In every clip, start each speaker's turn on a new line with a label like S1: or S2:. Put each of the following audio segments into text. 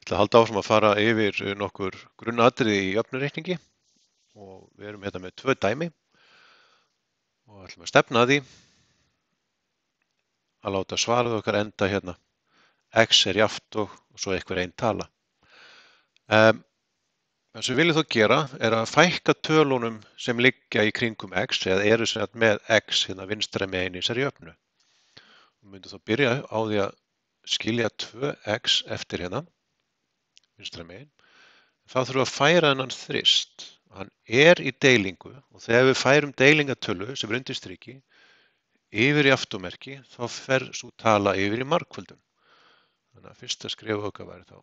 S1: ætla að halda áfram að fara yfir nokkur grunnatriði í jöfnureikningi og við erum hérna með 2 dæmi og ætlum að stefna að því að láta svarið okkar enda hérna x er jafnt og svo einhver ein tala. Það sem við viljum þó gera er að fækka tölunum sem liggja í kringum x eða eru sem sagt með x hérna vinstra megin í þessari jöfnu. Við myndum þá byrja á því að skilja 2x eftir hérna vinstra megin. Þá þurfum við að færa þennan þrist. Hann er í deilingu og þegar við færum deilingatölu sem er undir striki yfir í afturmerki þá fer sú tala yfir í margföldun. Þannig að fyrsta skrefið okkar væri þá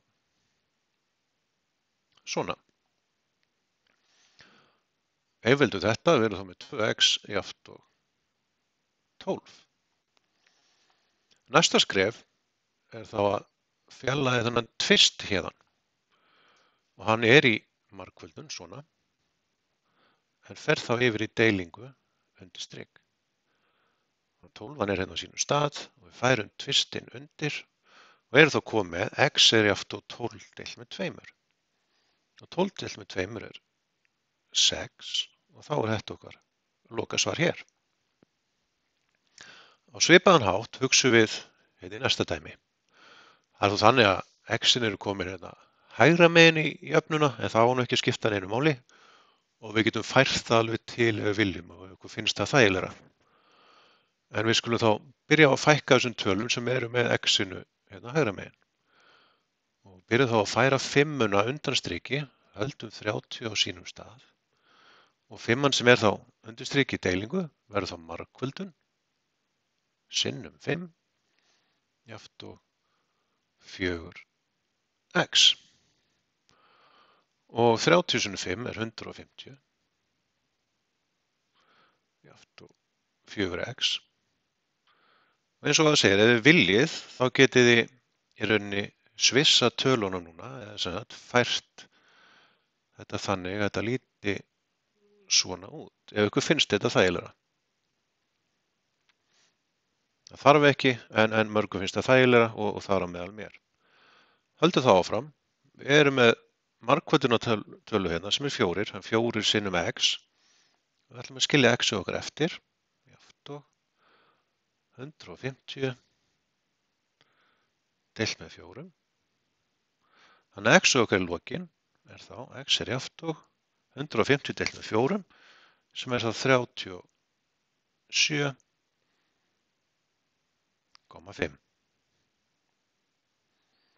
S1: svona. Ef við vildum þetta, við erum þá með 2x jafnt og 12. Næsta skref er þá að fjarlægja þennan tvist héðan. Og hann er í margföldun svona, en fer þá yfir í deilingu undir strik. 12 er hérna á sínum stað og við færum tvistinn undir og erum þá komið með x er jafnt og 12 deilt með 2. Og 12 deilt með 2 er 6 og þá er þetta okkar lokasvar hér. Á svipaðan hátt hugsum við hérna í næsta dæmi. Það er þó þannig að x-in eru komin hérna hægra megin í jöfnuna en það á nú ekki að skipta neinu máli og við getum fært það alveg til ef við viljum og okkur finnst það þægilegra. En við skulum þá byrja á að fækka þessum tölum sem eru með x-inu hérna hægra megin. Og byrjum þá að færa 5-una undan striki, höldum 30 á sínum stað. Og 5-an sem er þá undir striki í deilingu verður þá margföldun, sinnum 5, jafnt og 4x. Og 30 sinnum 5 er 150, jafnt og 4x. Og eins og það segir, ef þið viljið, þá getið þið í rauninni svissa tölunum núna, eða sem sagt fært þetta þannig að þetta líti svona út, ef ykkur finnst þetta þægilegra. Það þarf ekki, en mörgum finnst það þægilegra og það er á meðal mér. Höldum það áfram, við erum með margföldunatölu hérna sem er 4, hann 4 sinnum x. Við ætlum að skilja x okkar eftir, jafnt og 150 deilt með 4. Þannig að x okkar í lokin er þá x er jafnt og 150 deilt með 4 sem er þá 37,5.